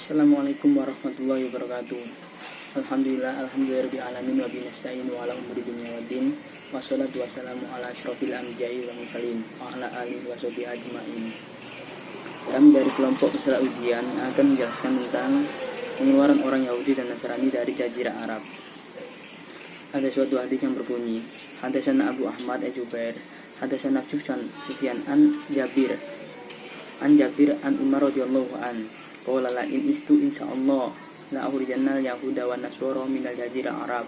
Assalamualaikum warahmatullahi wabarakatuh. Alhamdulillahirabbil alamin wa bihi nasta'in wa ala umuri dunya waddin. Wassalatu wassalamu ala asyrofil anbiya'i wal mursalin wa ala alihi wa sahbihi ajmain. Kami dari kelompok peserta ujian akan menjelaskan tentang pengeluaran orang Yahudi dan Nasrani dari Jazirah Arab. Ada suatu hadis yang berbunyi, Hadatsana Abu Ahmad Al-Jubair, Hadatsana Sufyan an Jabir an Umar radhiyallahu an. Qala la in istu insyaallah la akhrijanna yahuda wa nasara minal jazirah Arab.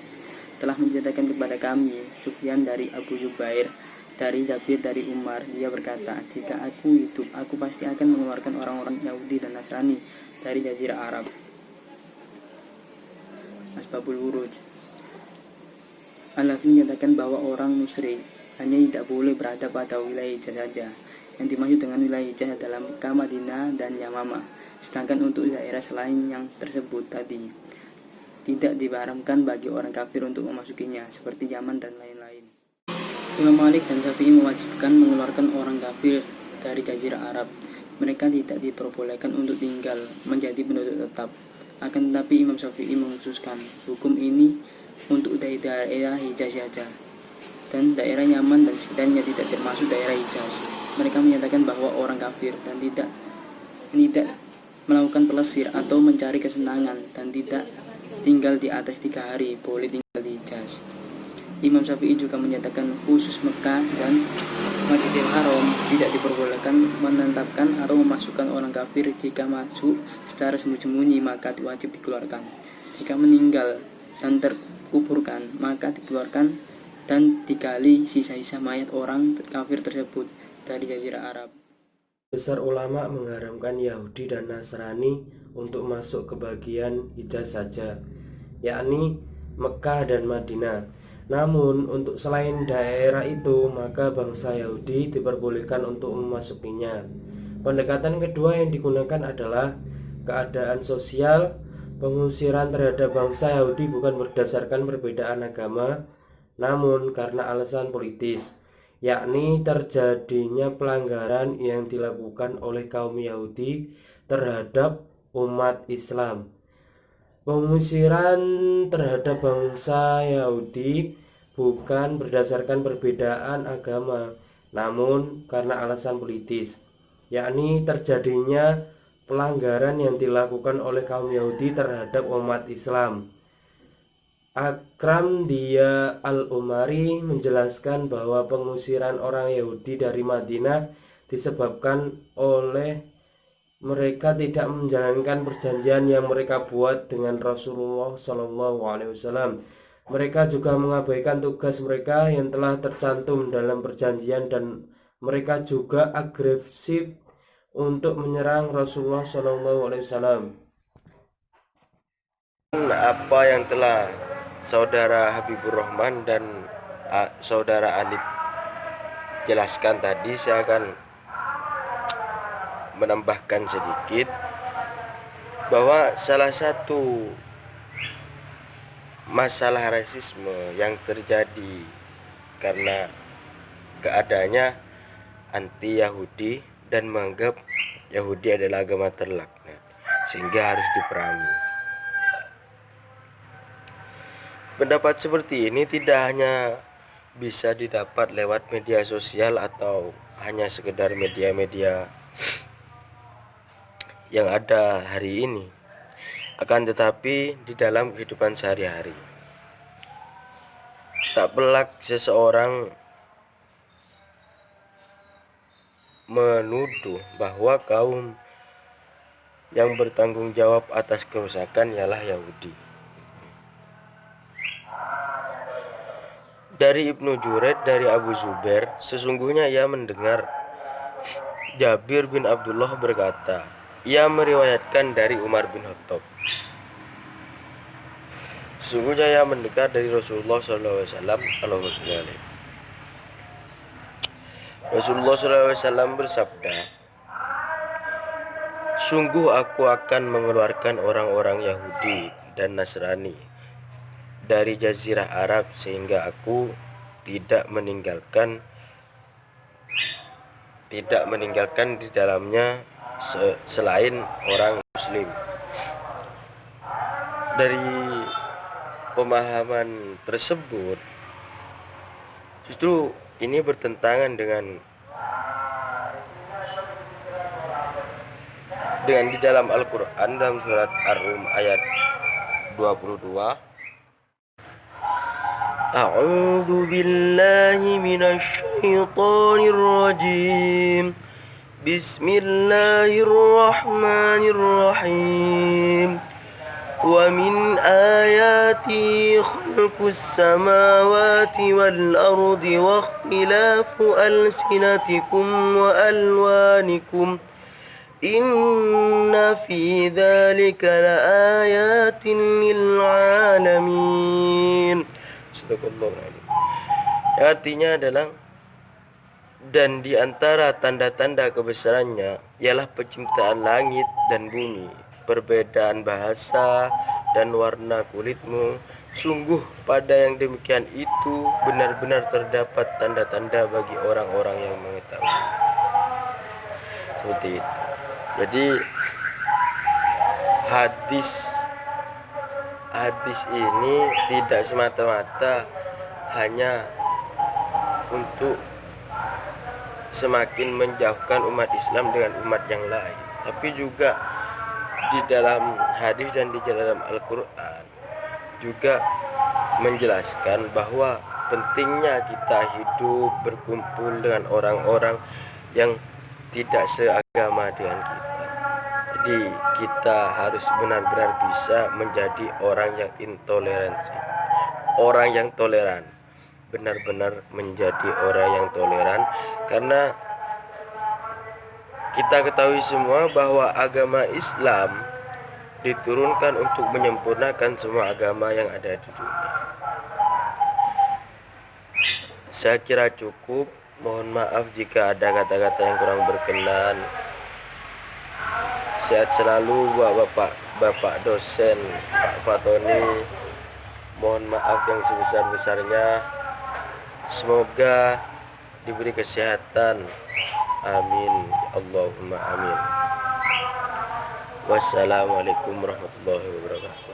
Telah menceritakan kepada kami Sufyan dari Abu Jubair dari Jabir dari Umar, dia berkata, jika aku hidup aku pasti akan mengeluarkan orang-orang Yahudi dan Nasrani dari jazirah Arab. Asbabul Wuruj. Al-Hafiz menyatakan bahwa orang musyrik hanya tidak boleh berada pada wilayah Hijaz saja. Yang dimaksud dengan wilayah Hijaz adalah Mekah, Madinah, dan Yamamah. Sedangkan untuk daerah selain yang tersebut tadi tidak diharamkan bagi orang kafir untuk memasukinya, seperti Yaman dan lain-lain. Imam Malik dan Syafi'i mewajibkan mengeluarkan orang kafir dari Jazirah Arab. Mereka tidak diperbolehkan untuk tinggal menjadi penduduk tetap. Akan tetapi Imam Syafi'i mengkhususkan hukum ini untuk daerah Hijaz saja, dan daerah Yaman dan sekitarnya tidak termasuk daerah Hijaz. Mereka menyatakan bahwa orang kafir dan tidak melakukan pelesir atau mencari kesenangan dan tidak tinggal di atas 3 hari boleh tinggal di Hijaz. Imam Syafi'i juga menyatakan khusus Mekah dan Masjidil Haram tidak diperbolehkan menetapkan atau memasukkan orang kafir. Jika masuk secara sembunyi-sembunyi maka wajib dikeluarkan. Jika meninggal dan terkuburkan maka dikeluarkan dan digali sisa-sisa mayat orang kafir tersebut dari Jazirah Arab. Besar ulama mengharamkan Yahudi dan Nasrani untuk masuk ke bagian Hijaz saja, yakni Mekah dan Madinah. Namun untuk selain daerah itu, maka bangsa Yahudi diperbolehkan untuk memasukinya. Pendekatan kedua yang digunakan adalah keadaan sosial. Pengusiran terhadap bangsa Yahudi bukan berdasarkan perbedaan agama, namun karena alasan politis, yakni terjadinya pelanggaran yang dilakukan oleh kaum Yahudi terhadap umat Islam. Pengusiran terhadap bangsa Yahudi bukan berdasarkan perbedaan agama, namun karena alasan politis, yakni terjadinya pelanggaran yang dilakukan oleh kaum Yahudi terhadap umat Islam. Akram Dia Al-Umari menjelaskan bahwa pengusiran orang Yahudi dari Madinah disebabkan oleh mereka tidak menjalankan perjanjian yang mereka buat dengan Rasulullah SAW. Mereka juga mengabaikan tugas mereka yang telah tercantum dalam perjanjian, dan mereka juga agresif untuk menyerang Rasulullah SAW. Apa yang telah Saudara Habibur Rahman dan Saudara Alif jelaskan tadi, saya akan menambahkan sedikit bahwa salah satu masalah rasisme yang terjadi karena keadaannya anti Yahudi dan menganggap Yahudi adalah agama terlaknat sehingga harus diperangi. Pendapat seperti ini tidak hanya bisa didapat lewat media sosial atau hanya sekedar media-media yang ada hari ini, akan tetapi di dalam kehidupan sehari-hari. Tak pelak seseorang menuduh bahwa kaum yang bertanggung jawab atas kerusakan ialah Yahudi. Dari Ibnu Juraid dari Abu Zubair, sesungguhnya ia mendengar Jabir bin Abdullah berkata, ia meriwayatkan dari Umar bin Khattab, sesungguhnya ia mendengar dari Rasulullah SAW. Rasulullah SAW bersabda, sungguh aku akan mengeluarkan orang-orang Yahudi dan Nasrani dari Jazirah Arab sehingga aku tidak meninggalkan di dalamnya selain orang Muslim. dari pemahaman tersebut, justru ini bertentangan dengan di dalam Al-Quran, dalam surat Ar-Rum ayat 22. A'udzu billahi minasy syaithanir rajim. Bismillahirrahmanirrahim. Wa min ayati khalqus samawati wal ardi wa ikhtilafu alsinatikum wa alwanikum. Inna fi dzalika laayatin lil alamin. Sadaqallahul. Artinya adalah, dan di antara tanda-tanda kebesarannya ialah penciptaan langit dan bumi, perbedaan bahasa dan warna kulitmu. Sungguh pada yang demikian itu benar-benar terdapat tanda-tanda bagi orang-orang yang mengetahui. Seperti itu. Jadi hadis ini tidak semata-mata hanya untuk semakin menjauhkan umat Islam dengan umat yang lain, tapi juga di dalam hadis dan di dalam Al-Quran juga menjelaskan bahwa pentingnya kita hidup berkumpul dengan orang-orang yang tidak seagama dengan kita. Jadi kita harus benar-benar bisa menjadi orang yang intoleransi, orang yang toleran, benar-benar menjadi orang yang toleran, karena kita ketahui semua bahwa agama Islam diturunkan untuk menyempurnakan semua agama yang ada di dunia. Saya kira cukup. Mohon maaf jika ada kata-kata yang kurang berkenan. Sehat selalu buat Bapak dosen Pak Fatoni. Mohon maaf yang sebesar-besarnya. Semoga diberi kesehatan. Amin. Allahumma amin. Wassalamualaikum warahmatullahi wabarakatuh.